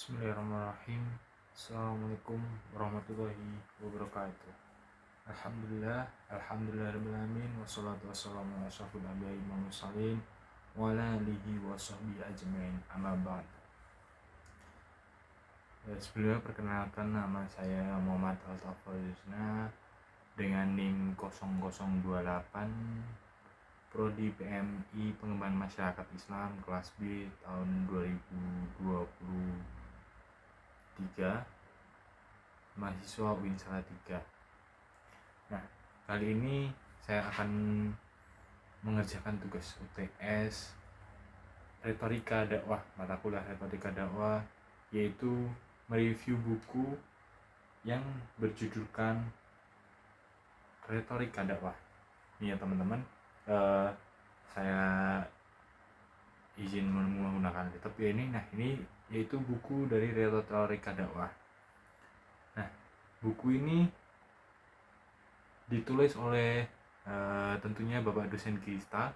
Bismillahirrahmanirrahim. Assalamualaikum warahmatullahi wabarakatuh. Alhamdulillahirabbil alamin wassalatu wassalamu ala asyrofil anbiya'i wal mursalin wa ala alihi wa sahbihi ajmain. Amma ba'd. Sebelumnya perkenalkan, nama saya Muhammad Al-Tafadzna dengan NIM 0028 Prodi PMI Pengembangan Masyarakat Islam kelas B tahun 2023, mahasiswa UIN Salatiga. Nah, kali ini saya akan mengerjakan tugas UTS Retorika Dakwah, mata kuliah Retorika Dakwah, yaitu mereview buku yang berjudulkan Retorika Dakwah. Ini ya teman-teman, saya izin menggunakan laptop ini. Nah, ini yaitu buku dari Retorika Dakwah. Nah, buku ini ditulis oleh tentunya Bapak dosen kita,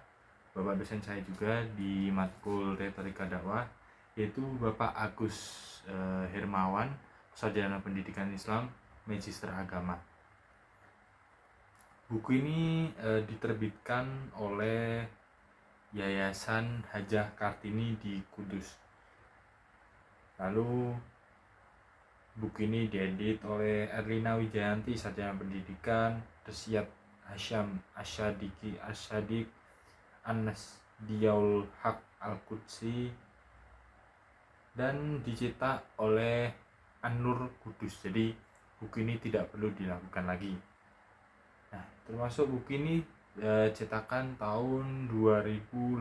Bapak dosen saya juga di matkul Retorika Dakwah, yaitu Bapak Agus Hermawan, Sarjana Pendidikan Islam, Magister Agama. Buku ini diterbitkan oleh Yayasan Hajah Kartini di Kudus. Lalu buku ini diedit oleh Erlina Wijayanti, Sarjana Pendidikan, Resiat Hasyam Asyadik Anas Diaul Haq Al-Qudsi, dan dicetak oleh An-Nur Kudus. Jadi buku ini tidak perlu dilakukan lagi. Nah, termasuk buku ini cetakan tahun 2018.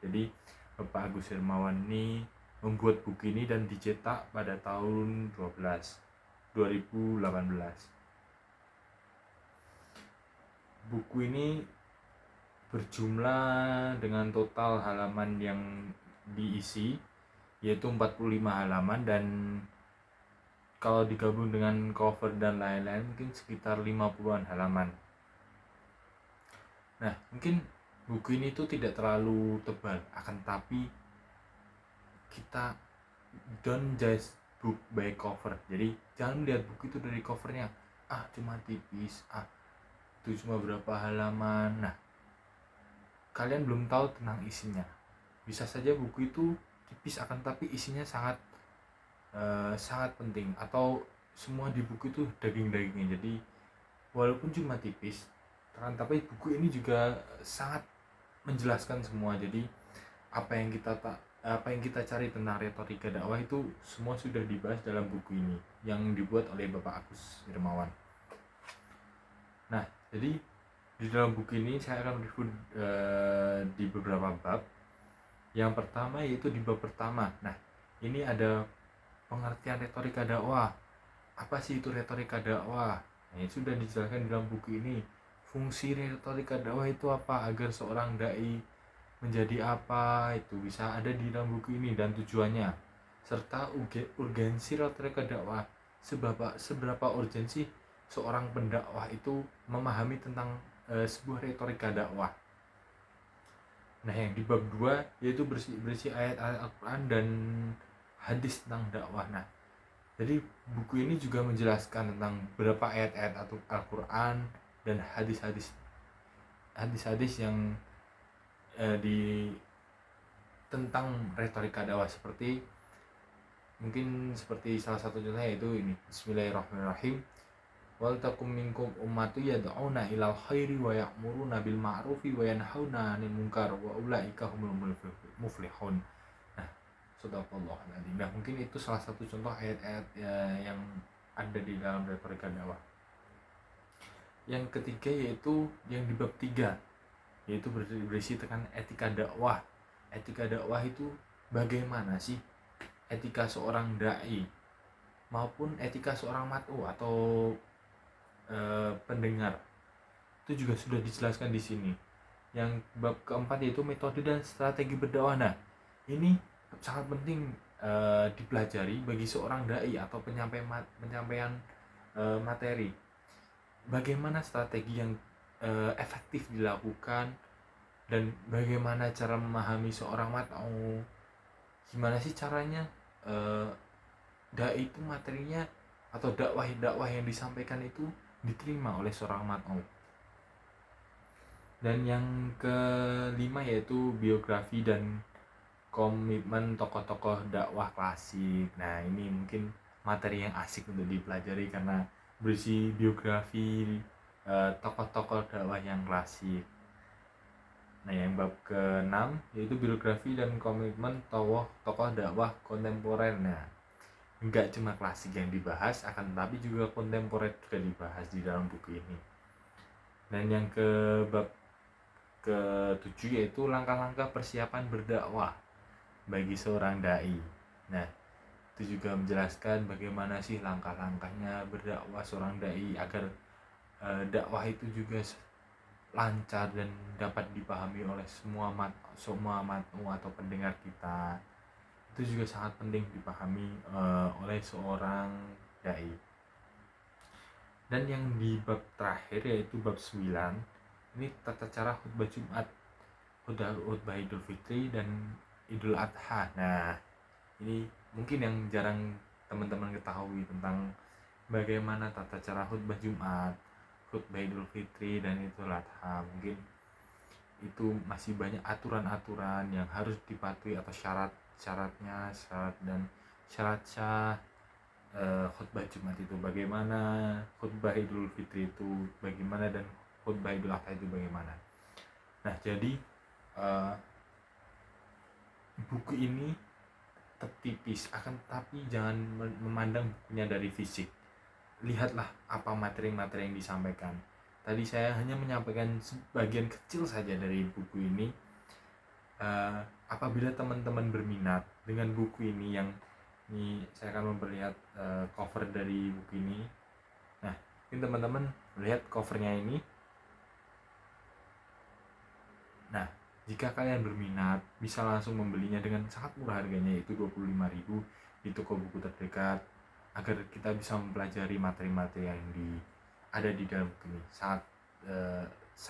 Jadi Bapak Agus Hermawan ini membuat buku ini dan dicetak pada tahun 2018. Buku ini berjumlah dengan total halaman yang diisi yaitu 45 halaman, dan kalau digabung dengan cover dan lain-lain mungkin sekitar 50-an halaman. Nah, mungkin buku ini tuh tidak terlalu tebal, akan tapi kita don't judge book by cover. Jadi jangan lihat buku itu dari covernya, cuma tipis, itu cuma berapa halaman. Nah, kalian belum tahu tentang isinya. Bisa saja buku itu tipis akan tapi isinya sangat penting, atau semua di buku itu daging-dagingnya. Jadi walaupun cuma tipis, tapi buku ini juga sangat menjelaskan semua. Jadi apa yang kita cari tentang retorika dakwah itu semua sudah dibahas dalam buku ini yang dibuat oleh Bapak Agus Hermawan. Nah, jadi di dalam buku ini saya akan review di beberapa bab. Yang pertama yaitu di bab pertama. Nah, ini ada pengertian retorika dakwah. Apa sih itu retorika dakwah? Nah, ini sudah dijelaskan dalam buku ini. Fungsi retorika dakwah itu apa, agar seorang dai menjadi apa, itu bisa ada di dalam buku ini, dan tujuannya, serta urgensi retorika dakwah. Seberapa urgensi seorang pendakwah itu memahami tentang sebuah retorika dakwah. Nah, yang di bab 2 yaitu berisi ayat-ayat Al-Quran dan hadis tentang dakwah. Nah, jadi buku ini juga menjelaskan tentang beberapa ayat-ayat Al-Quran dan hadis-hadis yang tentang retorika dakwah, seperti salah satu contohnya yaitu ini, Bismillahirrahmanirrahim, wal takum minkum ummatu yad'una ilal khairi wa ya'muruna bil ma'rufi wa yanhauna 'anil munkar wa ulaika humul muflihun. Nah, sadaqallahul adzim. Nah, mungkin itu salah satu contoh ayat-ayat yang ada di dalam retorika dakwah. Yang ketiga yaitu yang di bab 3, yaitu berisi tentang etika dakwah. Etika dakwah itu bagaimana sih etika seorang dai maupun etika seorang mat'u atau pendengar. Itu juga sudah dijelaskan di sini. Yang bab keempat yaitu metode dan strategi berdakwah. Nah, ini sangat penting dipelajari bagi seorang dai atau penyampaian materi. Bagaimana strategi yang efektif dilakukan, dan bagaimana cara memahami seorang mat'u, gimana sih caranya dai itu materinya atau dakwah yang disampaikan itu diterima oleh seorang mat'u. Dan yang kelima yaitu biografi dan komitmen tokoh-tokoh dakwah klasik. Nah, ini mungkin materi yang asik untuk dipelajari karena berisi biografi tokoh-tokoh dakwah yang klasik. Nah, yang bab ke-6 yaitu biografi dan komitmen tokoh dakwah kontemporer. Nah, enggak cuma klasik yang dibahas, akan tetapi juga kontemporer juga dibahas di dalam buku ini. Dan yang ke bab ke-7 yaitu langkah-langkah persiapan berdakwah bagi seorang dai. Nah, itu juga menjelaskan bagaimana sih langkah-langkahnya berdakwah seorang dai agar dakwah itu juga lancar dan dapat dipahami oleh semua mat'u atau pendengar kita. Itu juga sangat penting dipahami oleh seorang dai. Dan yang di bab terakhir yaitu bab 9, ini tata cara khutbah Jumat, khutbah Idul Fitri dan Idul Adha. Nah, ini mungkin yang jarang teman-teman ketahui tentang bagaimana tata cara khutbah Jumat, khutbah Idul Fitri dan Idul Adha. Mungkin itu masih banyak aturan-aturan yang harus dipatuhi atau syarat dan syarat sah khutbah Jumat itu bagaimana, khutbah Idul Fitri itu bagaimana, dan khutbah Idul Adha itu bagaimana. Nah, jadi buku ini tipis, akan tetapi jangan memandang bukunya dari fisik. Lihatlah apa materi-materi yang disampaikan. Tadi saya hanya menyampaikan sebagian kecil saja dari buku ini. Apabila teman-teman berminat dengan buku ini, yang ini saya akan memperlihat cover dari buku ini. Nah, ini teman-teman lihat covernya ini. Nah, jika kalian berminat, bisa langsung membelinya dengan sangat murah harganya, yaitu 25.000 di toko buku terdekat, agar kita bisa mempelajari materi-materi yang ada di dalam buku ini. Sangat